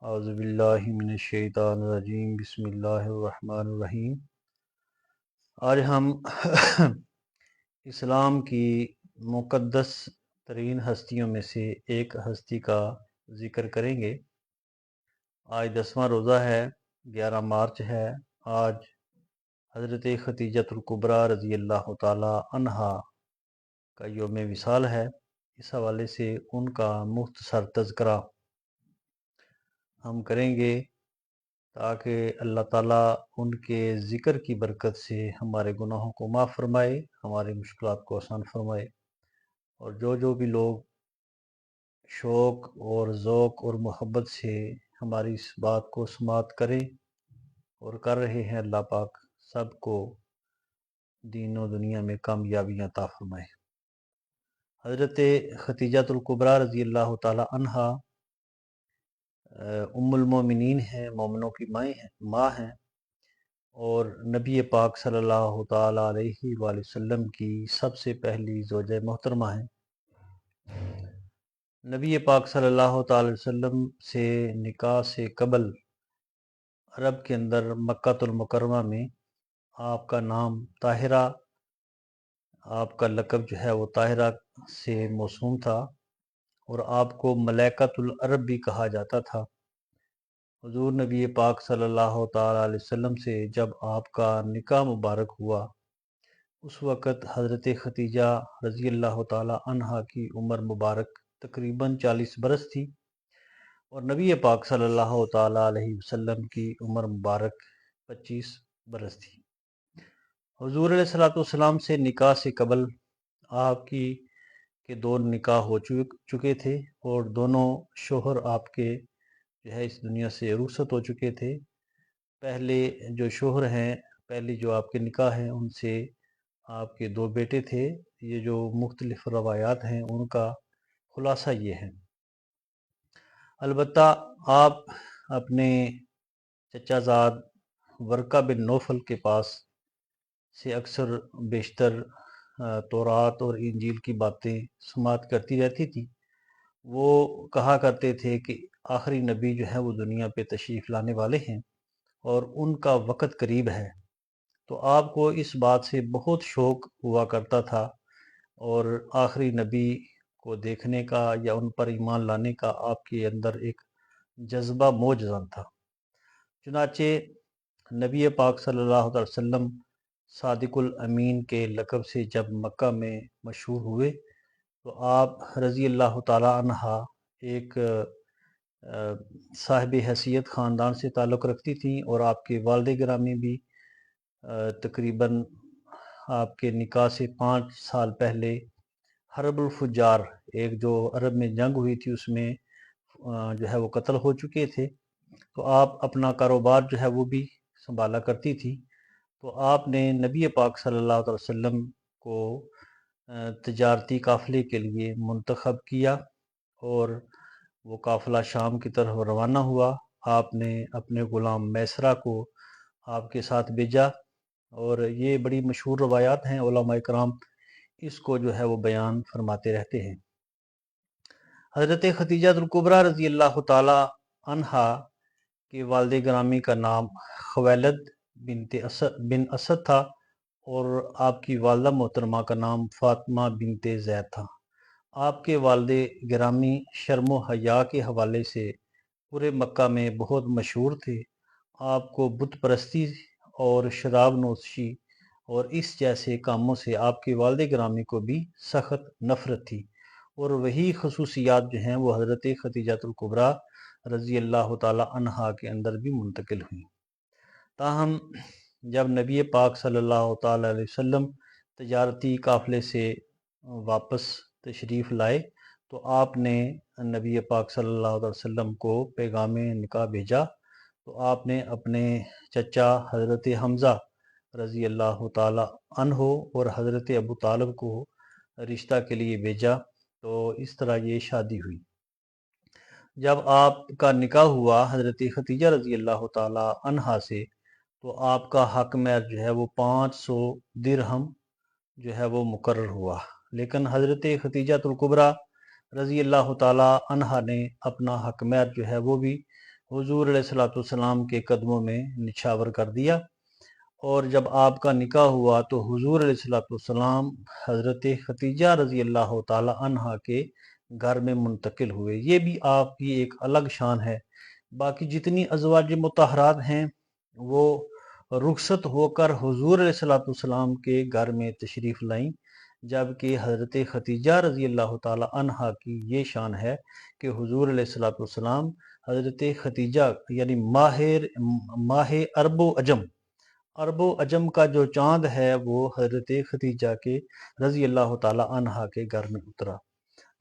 اعوذ باللہ من الشیطان الرجیم بسم اللہ الرحمن الرحیم۔ آج ہم اسلام کی مقدس ترین ہستیوں میں سے ایک ہستی کا ذکر کریں گے۔ آج 10واں روزہ ہے، 11 مارچ ہے۔ آج حضرت ختیجۃ الکبریٰ رضی اللہ تعالی عنہا کا یوم وصال ہے۔ اس حوالے سے ان کا مختصر تذکرہ ہم کریں گے تاکہ اللہ تعالیٰ ان کے ذکر کی برکت سے ہمارے گناہوں کو معاف فرمائے، ہماری مشکلات کو آسان فرمائے، اور جو بھی لوگ شوق اور ذوق اور محبت سے ہماری اس بات کو سماعت کریں اور کر رہے ہیں، اللہ پاک سب کو دین و دنیا میں کامیابیاں عطا فرمائے۔ حضرت ختیجۃ الکبریٰ رضی اللہ تعالی عنہا ام المومنین ہیں، مومنوں کی ماں ہیں، اور نبی پاک صلی اللہ تعالی علیہ وآلہ وسلم کی سب سے پہلی زوجہ محترمہ ہیں۔ نبی پاک صلی اللہ تعالی وسلم سے نکاح سے قبل عرب کے اندر مکہ المکرمہ میں آپ کا نام طاہرہ، آپ کا لقب جو ہے وہ طاہرہ سے موسوم تھا، اور آپ کو ملائکۃ العرب بھی کہا جاتا تھا۔ حضور نبی پاک صلی اللہ تعالی علیہ وسلم سے جب آپ کا نکاح مبارک ہوا، اس وقت حضرت ختیجہ رضی اللہ تعالی عنہا کی عمر مبارک تقریباً 40 برس تھی، اور نبی پاک صلی اللہ تعالی علیہ وسلم کی عمر مبارک 25 برس تھی۔ حضور علیہ الصلوۃ والسلام سے نکاح سے قبل آپ کے 2 نکاح ہو چکے تھے، اور دونوں شوہر آپ کے جو ہے اس دنیا سے رخصت ہو چکے تھے۔ پہلے جو شوہر ہیں، پہلی جو آپ کے نکاح ہیں، ان سے آپ کے 2 بیٹے تھے۔ یہ جو مختلف روایات ہیں ان کا خلاصہ یہ ہے۔ البتہ آپ اپنے چچا زاد ورقہ بن نوفل کے پاس سے اکثر بیشتر تورات اور انجیل کی باتیں سماعت کرتی رہتی تھی۔ وہ کہا کرتے تھے کہ آخری نبی جو ہے وہ دنیا پہ تشریف لانے والے ہیں اور ان کا وقت قریب ہے، تو آپ کو اس بات سے بہت شوق ہوا کرتا تھا، اور آخری نبی کو دیکھنے کا یا ان پر ایمان لانے کا آپ کے اندر ایک جذبہ موجزن تھا۔ چنانچہ نبی پاک صلی اللہ علیہ وسلم صادق الامین کے لقب سے جب مکہ میں مشہور ہوئے، تو آپ رضی اللہ تعالی عنہا ایک صاحب حیثیت خاندان سے تعلق رکھتی تھیں، اور آپ کے والد گرامی بھی تقریباً آپ کے نکاح سے 5 سال پہلے حرب الفجار، ایک جو عرب میں جنگ ہوئی تھی، اس میں جو ہے وہ قتل ہو چکے تھے۔ تو آپ اپنا کاروبار جو ہے وہ بھی سنبھالا کرتی تھی، تو آپ نے نبی پاک صلی اللہ علیہ وسلم کو تجارتی قافلے کے لیے منتخب کیا، اور وہ قافلہ شام کی طرف روانہ ہوا۔ آپ نے اپنے غلام میسرہ کو آپ کے ساتھ بھیجا، اور یہ بڑی مشہور روایات ہیں، علماء کرام اس کو جو ہے وہ بیان فرماتے رہتے ہیں۔ حضرت ختیجہ الکبریٰ رضی اللہ تعالی عنہا کے والد گرامی کا نام خویلد بن اسد تھا، اور آپ کی والدہ محترمہ کا نام فاطمہ بنت زید تھا۔ آپ کے والد گرامی شرم و حیا کے حوالے سے پورے مکہ میں بہت مشہور تھے۔ آپ کو بت پرستی اور شراب نوشی اور اس جیسے کاموں سے آپ کے والد گرامی کو بھی سخت نفرت تھی، اور وہی خصوصیات جو ہیں وہ حضرت ختیجۃ الکبریٰ رضی اللہ تعالی عنہا کے اندر بھی منتقل ہوئیں۔ تاہم جب نبی پاک صلی اللہ تعالی علیہ وسلم تجارتی قافلے سے واپس تشریف لائے، تو آپ نے نبی پاک صلی اللہ علیہ وسلم کو پیغام نکاح بھیجا۔ تو آپ نے اپنے چچا حضرت حمزہ رضی اللہ تعالی عنہ اور حضرت ابو طالب کو رشتہ کے لیے بھیجا، تو اس طرح یہ شادی ہوئی۔ جب آپ کا نکاح ہوا حضرت ختیجہ رضی اللہ تعالی عنہا سے، تو آپ کا حق مہر جو ہے وہ 500 درہم جو ہے وہ مقرر ہوا، لیکن حضرت ختیجہ الکبریٰ رضی اللہ تعالی عنہا نے اپنا حق مہر جو ہے وہ بھی हुजूर अलैहिस्सलाम के कदमों में निछावर कर दिया। और जब आपका निकाह हुआ तो हुजूर अलैहिस्सलाम हज़रत खतीजा रज़ी अल्लाह ताला अन्हा के घर में मुंतकिल हुए। ये भी आपकी एक अलग शान है। बाकी जितनी अज़वाज मुतहरात हैं वो रुखसत होकर हुजूर अलैहिस्सलाम के घर में तशरीफ़ लाईं, जबकि हज़रत खतीजा रज़ी अल्लाह ताला अन्हा की ये शान है कि हुजूर अलैहिस्सलाम हज़रत खतीजा यानी माह अरबो अजम का जो चाँद है वो हज़रत खतीजा के रज़ी अल्लाह ताला अन्हा के घर में उतरा।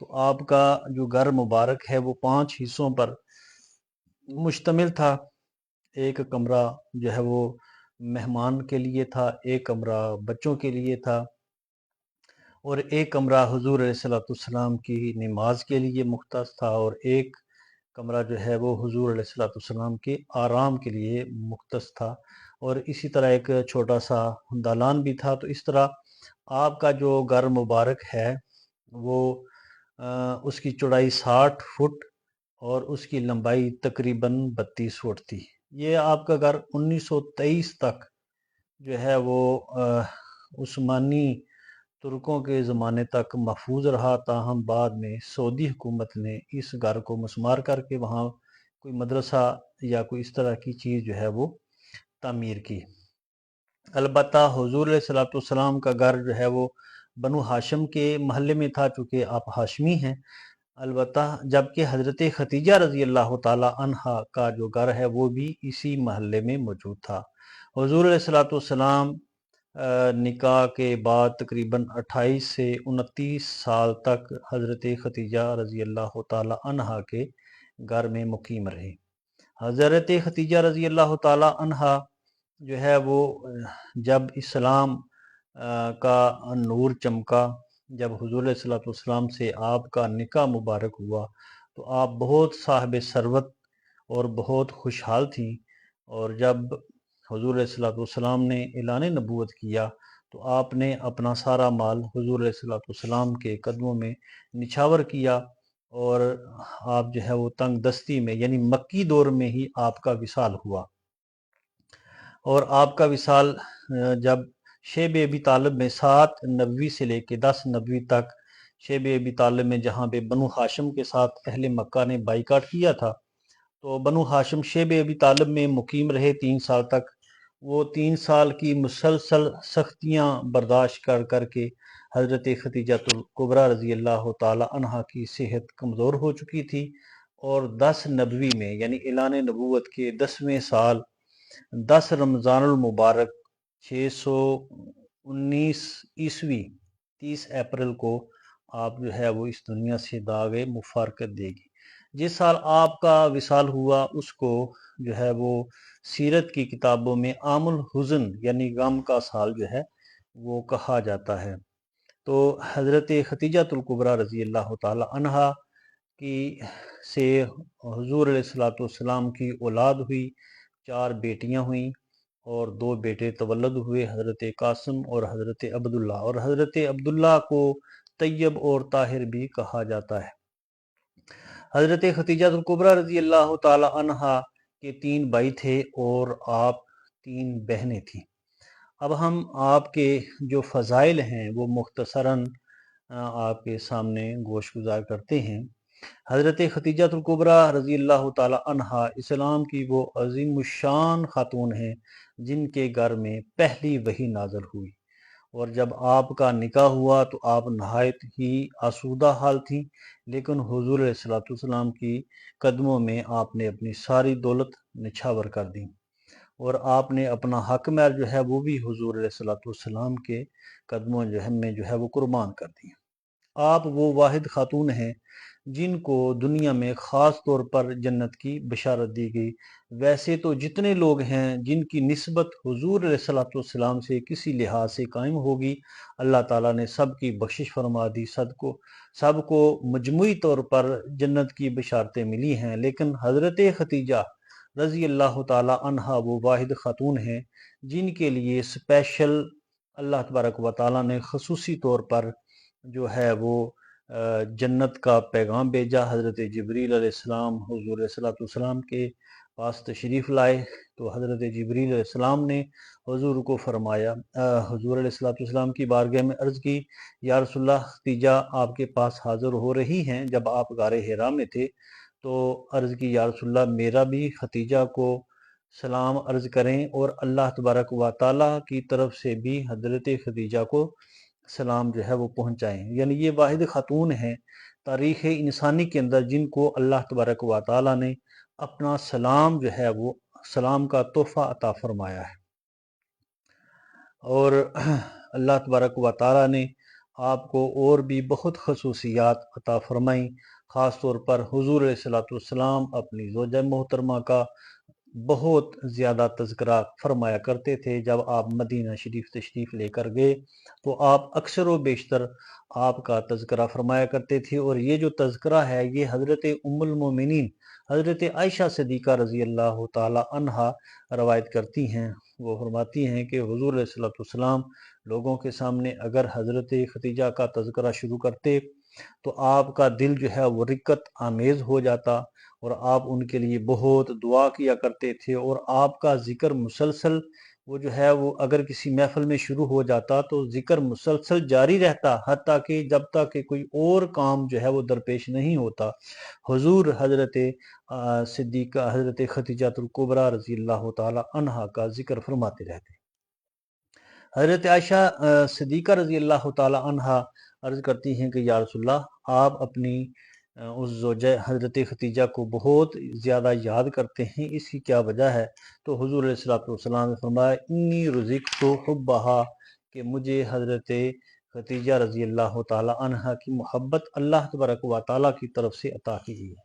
तो आपका जो घर मुबारक है वो 5 हिस्सों पर मुश्तमिल था। एक कमरा जो है वो मेहमान के लिए था, एक कमरा बच्चों के लिए था और एक कमरा हुजूर अलैहिस्सलाम की नमाज के लिए मुख्तस था और एक कमरा जो है वो हुजूर अलैहिस्सलाम के आराम के लिए मुख्तस था। और इसी तरह एक छोटा सा दालान भी था। तो इस तरह आपका जो घर मुबारक है वो उसकी चौड़ाई 60 फुट और उसकी लंबाई तकरीबन 32 फुट थी। ये आपका घर 1923 तक जो है वो उस्मानी तुर्कों के ज़माने तक महफूज रहा। ताहम बाद में सऊदी हुकूमत ने इस घर को मस्मार करके वहाँ कोई मदरसा या कोई इस तरह की चीज़ जो है वो तामीर की। अलबत्ता हुजूर अलैहिस्सलाम का घर जो है वो बनु हाशिम के महल्ले में था, चूँकि आप हाशमी हैं। अलबत्ता जबकि हज़रत खतीजा रज़ी अल्लाह ताला अन्हा का जो घर है वो भी इसी महल्ले में मौजूद था। हुजूर अलैहिस्सलाम निकाह के बाद तकरीबन 28 से 29 साल तक हज़रत खतीजा रज़ी अल्लाह ताला अन्हा के घर में मुकीम रहे। हज़रत खतीजा रज़ी अल्लाह ताला अन्हा जो है वो जब इस्लाम का नूर चमका, जब हुजूर सल्लल्लाहु से आपका निकाह मुबारक हुआ तो आप बहुत साहिब सरवत और बहुत खुशहाल थी। और जब हुजूर सल्लल्लाहु ने ऐलान नबूवत किया तो आपने अपना सारा माल हुजूर सल्लल्लाहु के कदमों में निछावर किया और आप जो है वो तंग दस्ती में यानी मक्की दौर में ही आपका विसाल हुआ। और आपका विसाल जब शेब अबी तालिब में 7 नबवी से लेके 10 नबवी तक शेब अबी तालिब में जहाँ पे बनु हाशिम के साथ अहले मक्का ने बाइकाट किया था, तो बनु हाशिम शेब अबी तालिब में मुकीम रहे 3 साल तक। वो 3 साल की मुसलसल सख्तियाँ बर्दाश्त कर कर के हज़रत खतीजतुल कुबरा रज़ी अल्लाह ताला अन्हा की सेहत कमज़ोर हो चुकी थी और 10 नबवी में यानी ऐलान नबूवत के 10वें साल 10 रमज़ानुल मुबारक 619 ईस्वी 30 अप्रैल को आप जो है वो इस दुनिया से दागे मुफारकत देगी। जिस साल आपका विसाल हुआ उसको जो है वो सीरत की किताबों में आमुल हुज़न यानी गम का साल जो है वो कहा जाता है। तो हज़रत खतीजतुल कुबरा रज़ी अल्लाह ताला अन्हा की से हुजूर अलैहिस्सलाम की औलाद हुई, 4 बेटियां हुईं और 2 बेटे तवल्लुद हुए, हज़रत कासिम और हज़रत अब्दुल्ला। और हज़रत अब्दुल्ला को तैयब और ताहिर भी कहा जाता है। हज़रत खतीजतुल कुबरा रज़ी अल्लाह ताला अन्हा के 3 भाई थे और आप 3 बहनें थीं। अब हम आपके जो फ़ज़ाइल हैं वो मुख्तसरन आपके सामने गोश गुजार करते हैं। हज़रत खतीजतुल कुबरा रज़ी अल्लाह ताला अन्हा इस्लाम की वो अज़ीमुश्शान खातून हैं जिनके घर में पहली वही नाज़िल हुई। और जब आपका निकाह हुआ तो आप नहायत ही आसूदा हाल थी, लेकिन हुजूर अलैहिस्सलाम की कदमों में आपने अपनी सारी दौलत निछावर कर दी और आपने अपना हक महर जो है वो भी हुजूर अलैहिस्सलाम के कदमों जो है वो कुर्बान कर दी। आप वो वाहिद खातून हैं जिनको दुनिया में ख़ास तौर पर जन्नत की बशारत दी गई। वैसे तो जितने लोग हैं जिनकी निस्बत हुजूर अलैहिस्सलाम से किसी लिहाज से कायम होगी, अल्लाह ताला ने सब की बख्शिश फरमा दी, सबको मजमूई तौर पर जन्नत की बशारतें मिली हैं। लेकिन हज़रत खतीजा रज़ी अल्लाह ताला अन्हा वो वाहिद खातून हैं जिनके लिए स्पेशल अल्लाह तबारक व तआला ने ख़ुसूसी तौर पर जो है वो जन्नत का पैगाम भेजा। हज़रत जिब्रील अलैहिस्सलाम हुज़ूर अलैहिस्सलाम के पास तशरीफ़ लाए तो हज़रत जिब्रील अलैहिस्सलाम ने हुज़ूर को फरमाया, हुज़ूर अलैहिस्सलाम की बारगाह में अर्ज़ की, या रसूलल्लाह खदीजा आपके पास हाज़िर हो रही हैं। जब आप गारे हिरा में थे तो अर्ज़ की, या रसूलल्लाह मेरा भी खदीजा को सलाम अर्ज़ करें और अल्लाह तबारक व तआला की तरफ से भी हज़रत खदीजा को सलाम जो है वो पहुँचाएँ। यानी ये वाहिद खातून हैं तारीख़ इंसानी के अंदर जिनको अल्लाह तबारक व तआला ने अपना सलाम जो है वो सलाम का तोहफ़ा अता फ़रमाया है। और अल्लाह तबारक व तआला ने आपको और भी बहुत खसूसियात अता फ़रमाई। ख़ास तौर पर हुज़ूर अलैहिस्सलातु वस्सलाम अपनी ज़ौजा मोहतरमा का बहुत ज़्यादा तज़किरा फरमाया करते थे। जब आप मदीना शरीफ तशरीफ़ लेकर गए तो आप अक्सर व बेशतर आपका तज़किरा फरमाया करते थे। और ये जो तज़किरा है ये हज़रत उम्मुल मोमिनीन हज़रत आयशा सिद्दीक़ा रज़ी अल्लाह ताला अन्हा रवायत करती हैं। वो फरमाती हैं कि हुज़ूर अलैहिस्सलातु वस्सलाम लोगों के सामने अगर हज़रत खदीजा का तज़किरा शुरू करते तो आपका दिल जो है वो रिक्कत आमेज़ हो जाता और आप उनके लिए बहुत दुआ किया करते थे। और आपका ज़िक्र मुसलसल वो जो है वो अगर किसी महफ़िल में शुरू हो जाता तो ज़िक्र मुसलसल जारी रहता हत्ता कि जब तक कि कोई और काम जो है वो दरपेश नहीं होता। हुज़ूर हज़रत सिद्दीक़ा हज़रत खदीजातुल कुबरा रज़ी अल्लाह ताला अन्हा का ज़िक्र फरमाते रहते। हज़रत आयशा सिद्दीक़ा रज़ी अल्लाह ताला अन्हा अर्ज़ करती हैं कि या रसूलल्लाह आप अपनी उस ज़ौजा हज़रत खदीजा को बहुत ज़्यादा याद करते हैं, इसकी क्या वजह है? तो हुज़ूर अलैहिस्सलातु वस्सलाम ने फरमाया, इन्नी रुज़िक़्तु हुब्बहा, कि मुझे हज़रत खदीजा रज़ी अल्लाह ताला अन्हा की मोहब्बत अल्लाह तबारक व तआला की तरफ से अता की गई है।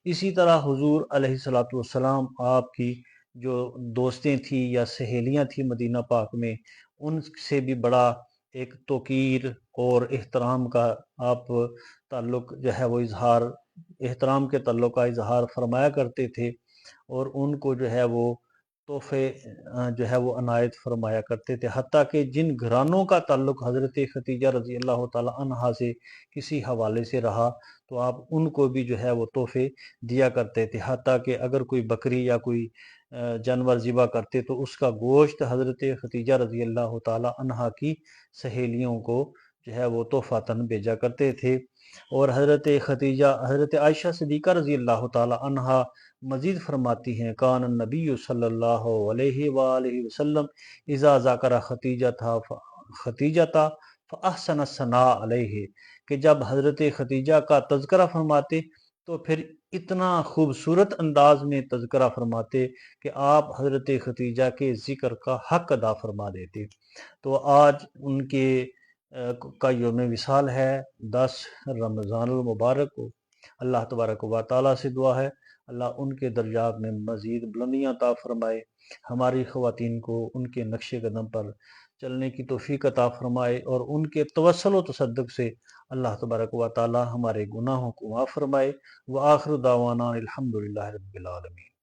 इसी तरह हुज़ूर अलैहिस्सलातु वस्सलाम आपकी जो दोस्तें थी या सहेलियाँ थी मदीना पाक में, उनसे भी बड़ा एक तौक़ीर और एहतराम का आप ताल्लुक़ जो है वो इज़हार एहतराम के ताल्लुक़ का इज़हार फरमाया करते थे। और उनको जो है वो तोहफ़े जो है वो अनायत फरमाया करते थे। हत्ता कि जिन घरानों का ताल्लुक़ हज़रत खदीजा रज़ी अल्लाह ताला अन्हा से किसी हवाले से रहा तो आप उनको भी जो है वो तोहफ़े दिया करते थे। हत्ता कि अगर कोई बकरी या कोई जानवर ज़िबा करते तो उसका गोश्त हज़रत खदीजा रज़ी अल्लाह ताला अन्हा की सहेलियों को जो है वो तोहफ़ातन भेजा करते थे। और हज़रत आयशा सिद्दीक़ा रज़ी अल्लाह ताला अन्हा मज़ीद फरमाती हैं, कान नबी सल्लल्लाहु अलैहि वसल्लम इज़ा ज़करा खदीजता फ़अहसन सना अलैहि, कि जब हज़रत खदीजा का तज़किरा फरमाते तो फिर इतना खूबसूरत अंदाज में तज़किरा फरमाते कि आप हज़रत खदीजा के ज़िक्र का हक़ अदा फरमा देते। तो आज उनके का यौम विसाल है 10 रमज़ानुल मुबारक को। अल्लाह तबारक व तआला से दुआ है अल्लाह उनके दर्जात में मज़ीद बुलंदियाँ अता फ़रमाए, हमारी ख़वातीन को उनके नक्शे कदम पर चलने की तौफ़ीक़ अता फ़रमाए और उनके तवस्सुल व तसद्दुक़ से अल्लाह तबारक व तआला हमारे गुनाहों को माफ़ फ़रमाए। व आखिर दावाना अनिल हम्दुलिल्लाहि रब्बिल आलमीन।